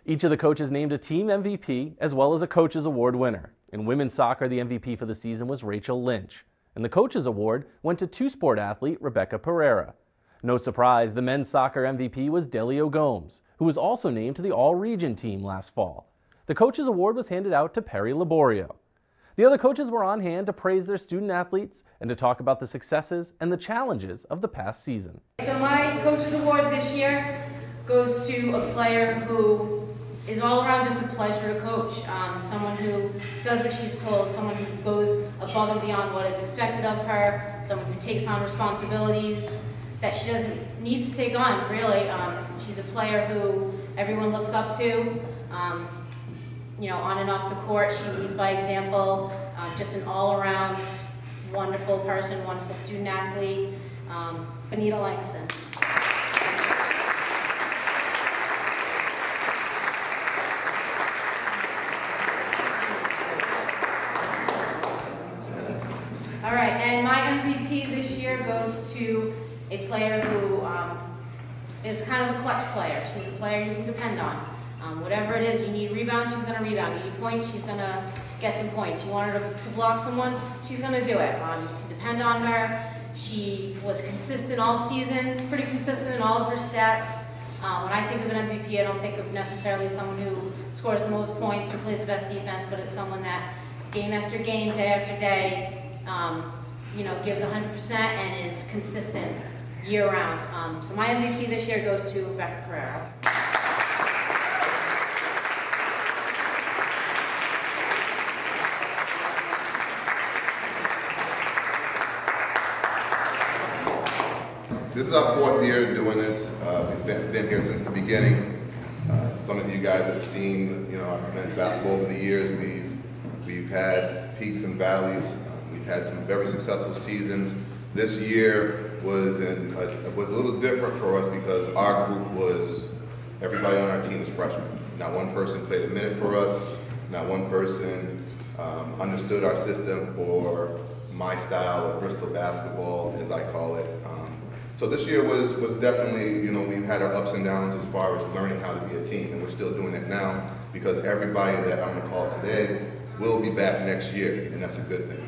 Each of the coaches named a team MVP as well as a coach's award winner. In women's soccer, the MVP for the season was Rachel Lynch, and the coach's award went to two-sport athlete Rebecca Pereira. No surprise, the men's soccer MVP was Delio Gomes, who was also named to the all-region team last fall. The coach's award was handed out to Perry Laborio. The other coaches were on hand to praise their student athletes and to talk about the successes and the challenges of the past season. So my coach's award this year goes to a player who is all around just a pleasure to coach. Someone who does what she's told, someone who goes above and beyond what is expected of her, someone who takes on responsibilities that she doesn't need to take on, really. She's a player who everyone looks up to. You know, on and off the court, she leads by example. Just an all-around wonderful person, wonderful student athlete, Benita Langston. All right, and my MVP this year goes to a player who is kind of a clutch player. She's a player you can depend on. Whatever it is, you need rebound, she's going to rebound. You need points, she's going to get some points. You want her to block someone, she's going to do it. You can depend on her. She was consistent all season, pretty consistent in all of her stats. When I think of an MVP, I don't think of necessarily someone who scores the most points or plays the best defense, but it's someone that game after game, day after day, you know, gives 100% and is consistent year-round. So my MVP this year goes to Rebecca Pereira. This is our fourth year doing this. We've been here since the beginning. Some of you guys have seen, you know, our men's basketball over the years. We've had peaks and valleys. We've had some very successful seasons. This year was a little different for us because our group was, everybody on our team is freshmen. Not one person played a minute for us. Not one person understood our system or my style of Bristol basketball, as I call it. So this year was definitely, you know, we've had our ups and downs as far as learning how to be a team, and we're still doing it now because everybody that I'm gonna call today will be back next year, and that's a good thing.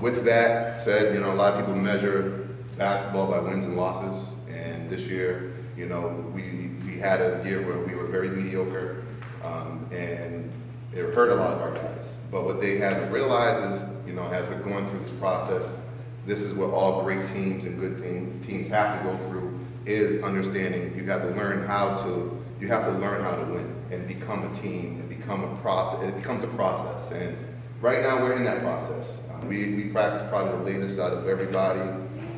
With that said, you know, a lot of people measure basketball by wins and losses, and this year, you know, we had a year where we were very mediocre, and it hurt a lot of our guys. But what they had to realize is, you know, as we're going through this process, this is what all great teams and good teams have to go through, is understanding you have to learn how to, win and become a team and become a process. It becomes a process, and right now we're in that process. We practice probably the latest out of everybody,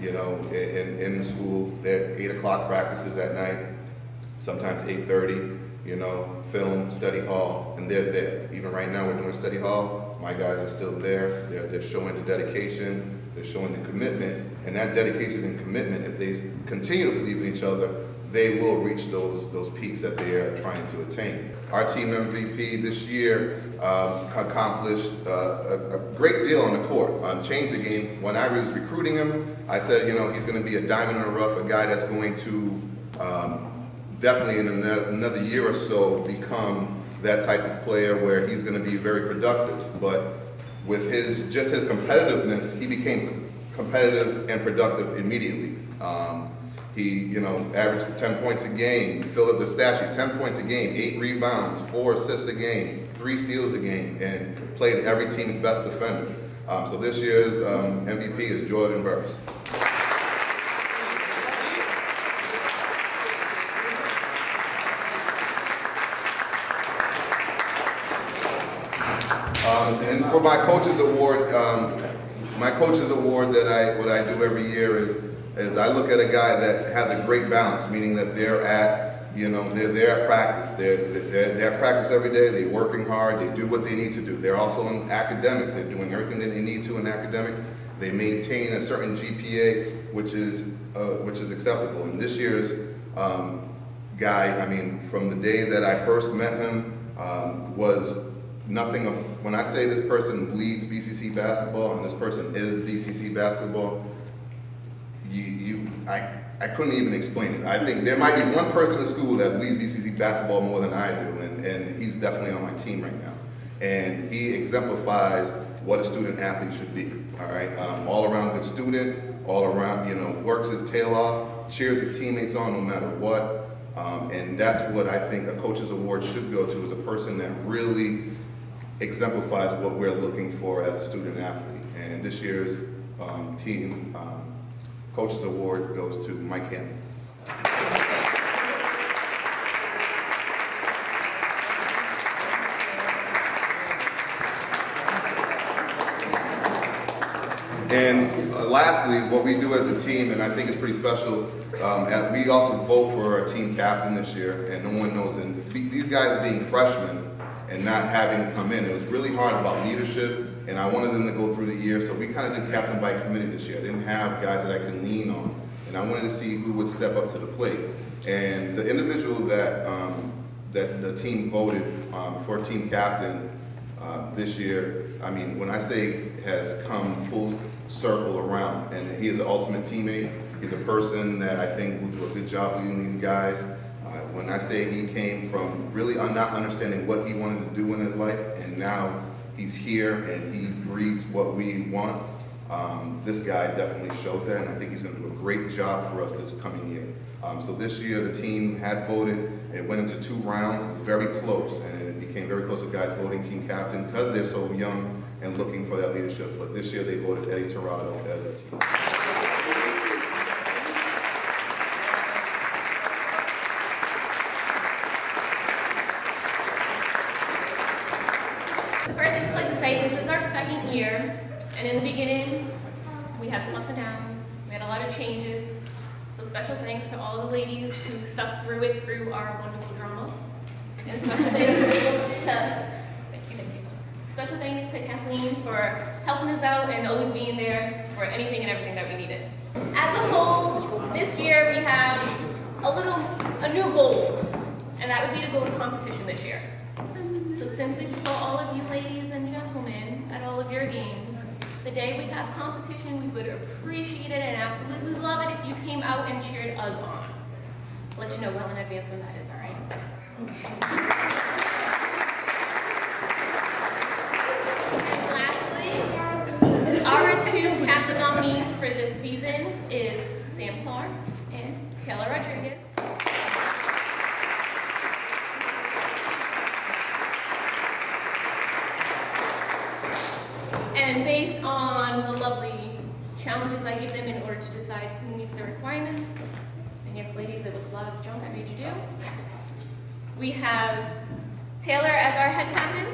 you know, in the school. They're 8 o'clock practices at night, sometimes 8:30, you know, film, study hall, and they're there. Even right now we're doing study hall. My guys are still there. They're showing the dedication. They're showing the commitment, and that dedication and commitment, if they continue to believe in each other, they will reach those peaks that they are trying to attain. Our team MVP this year accomplished a great deal on the court, changed the game. When I was recruiting him, I said, you know, he's going to be a diamond in the rough, a guy that's going to definitely in another year or so become that type of player where he's going to be very productive. But with his competitiveness, he became competitive and productive immediately. He, you know, averaged 10 points a game, filled up the stat sheet, 10 points a game, 8 rebounds, 4 assists a game, 3 steals a game, and played every team's best defender. So this year's MVP is Jordan Burris. And for my coach's award, what I do every year is I look at a guy that has a great balance, meaning that they're at, you know, they're there at practice. They're at practice every day. They're working hard. They do what they need to do. They're also in academics. They're doing everything that they need to in academics. They maintain a certain GPA, which is acceptable. And this year's guy, I mean, from the day that I first met him, was nothing of, when I say this person bleeds BCC basketball and this person is BCC basketball, I I couldn't even explain it. I think there might be one person in school that believes BCC basketball more than I do, and he's definitely on my team right now. And he exemplifies what a student athlete should be, all right? All around good student, all around, you know, works his tail off, cheers his teammates on no matter what. And that's what I think a coach's award should go to, is a person that really exemplifies what we're looking for as a student athlete. And this year's team coach's award goes to Mike Hammond. And lastly, what we do as a team, and I think it's pretty special, we also vote for our team captain this year, and no one knows. And these guys being freshmen and not having to come in, it was really hard about leadership, and I wanted them to go through the year, so we kind of did captain by committee this year. I didn't have guys that I could lean on, and I wanted to see who would step up to the plate. And the individual that that the team voted for team captain this year, I mean, when I say has come full circle around, and he is an ultimate teammate. He's a person that I think will do a good job leading these guys. When I say he came from really not understanding what he wanted to do in his life, and now he's here and he breeds what we want, this guy definitely shows that, and I think he's going to do a great job for us this coming year. So this year the team had voted. It went into 2 rounds, very close, and it became very close with guys voting team captain because they're so young and looking for that leadership. But this year they voted Eddie Tirado as their team. First, I'd just like to say this is our 2nd year, and in the beginning, we had some ups and downs. We had a lot of changes. So special thanks to all the ladies who stuck through it through our wonderful drama. And special thanks to special thanks to Kathleen for helping us out and always being there for anything and everything that we needed. As a whole, this year we have a new goal, and that would be to go to competition this year. So since we support all of you ladies and gentlemen at all of your games, the day we have competition, we would appreciate it and absolutely love it if you came out and cheered us on. I'll let you know well in advance when that is, all right? And lastly, our 2 captain nominees for this season is Sam Clark and Taylor Rodriguez. And based on the lovely challenges I give them in order to decide who meets the requirements, and yes, ladies, it was a lot of junk I made you do, we have Taylor as our head captain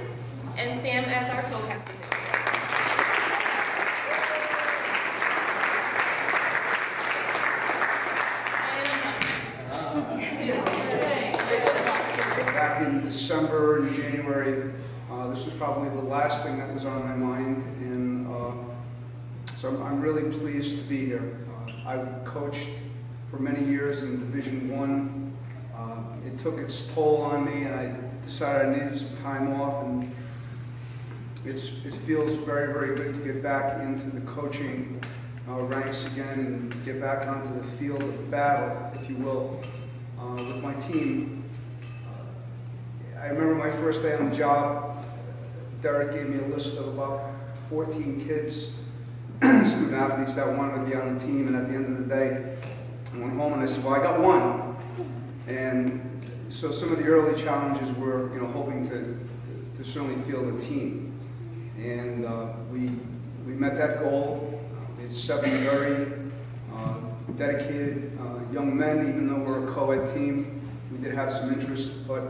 and Sam as our co-captain. Back in December and January, this was probably the last thing that was on my mind, and so I'm really pleased to be here. I coached for many years in Division I. It took its toll on me, and I decided I needed some time off, and it feels very, very good to get back into the coaching ranks again and get back onto the field of battle, if you will, with my team. I remember my first day on the job. Derek gave me a list of about 14 kids, student athletes that wanted to be on the team, and at the end of the day, I went home and I said, well, I got one. And so some of the early challenges were, hoping to certainly field a team. And we met that goal. It's 7 very dedicated young men, even though we're a co-ed team. We did have some interest, but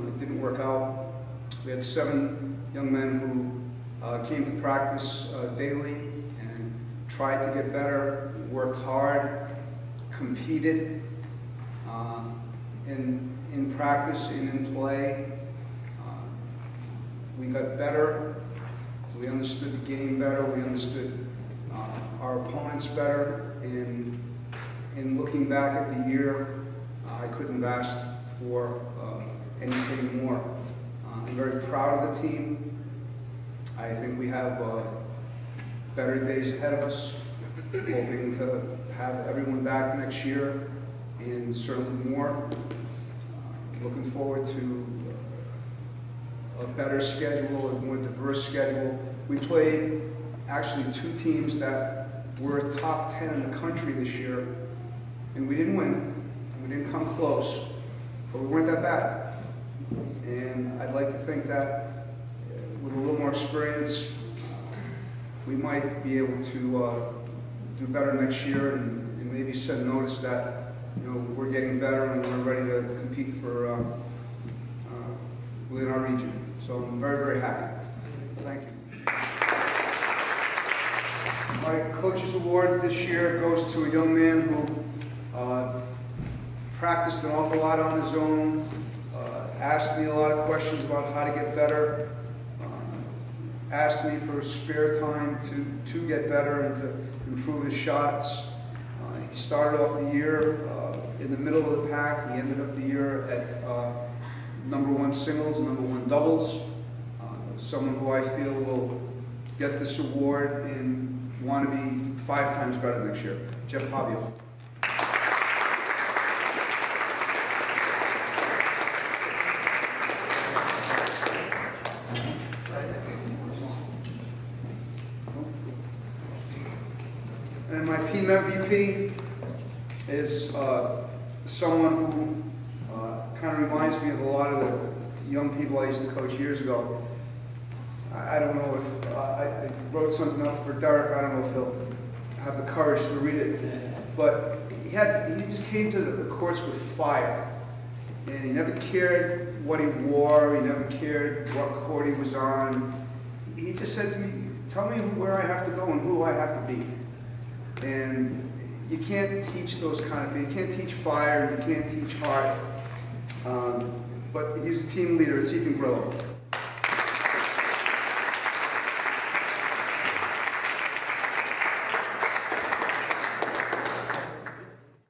it didn't work out. We had 7 young men who came to practice daily and tried to get better, worked hard, competed in practice and in play. We got better. We understood the game better. We understood our opponents better. And in looking back at the year, I couldn't have asked for anything more. I'm very proud of the team. I think we have better days ahead of us. hoping to have everyone back next year and certainly more. Looking forward to a better schedule, a more diverse schedule. We played actually 2 teams that were top 10 in the country this year, and we didn't win. We didn't come close, but we weren't that bad. And I'd like to think that with a little more experience, we might be able to do better next year and maybe send notice that we're getting better and we're ready to compete for within our region. So I'm very, very happy. Thank you. My coach's award this year goes to a young man who practiced an awful lot on his own, asked me a lot of questions about how to get better, asked me for spare time to get better and to improve his shots. He started off the year in the middle of the pack. He ended up the year at #1 singles and #1 doubles. Someone who I feel will get this award and want to be 5 times better next year. Jeff Pavio. And my team MVP is someone who kind of reminds me of a lot of the young people I used to coach years ago. I don't know if I wrote something up for Derek. I don't know if he'll have the courage to read it. But he just came to the courts with fire. And he never cared what he wore. He never cared what court he was on. He just said to me, tell me where I have to go and who I have to be. And you can't teach those kind of things. You can't teach fire. You can't teach heart. But he's a team leader. It's Ethan Grillo.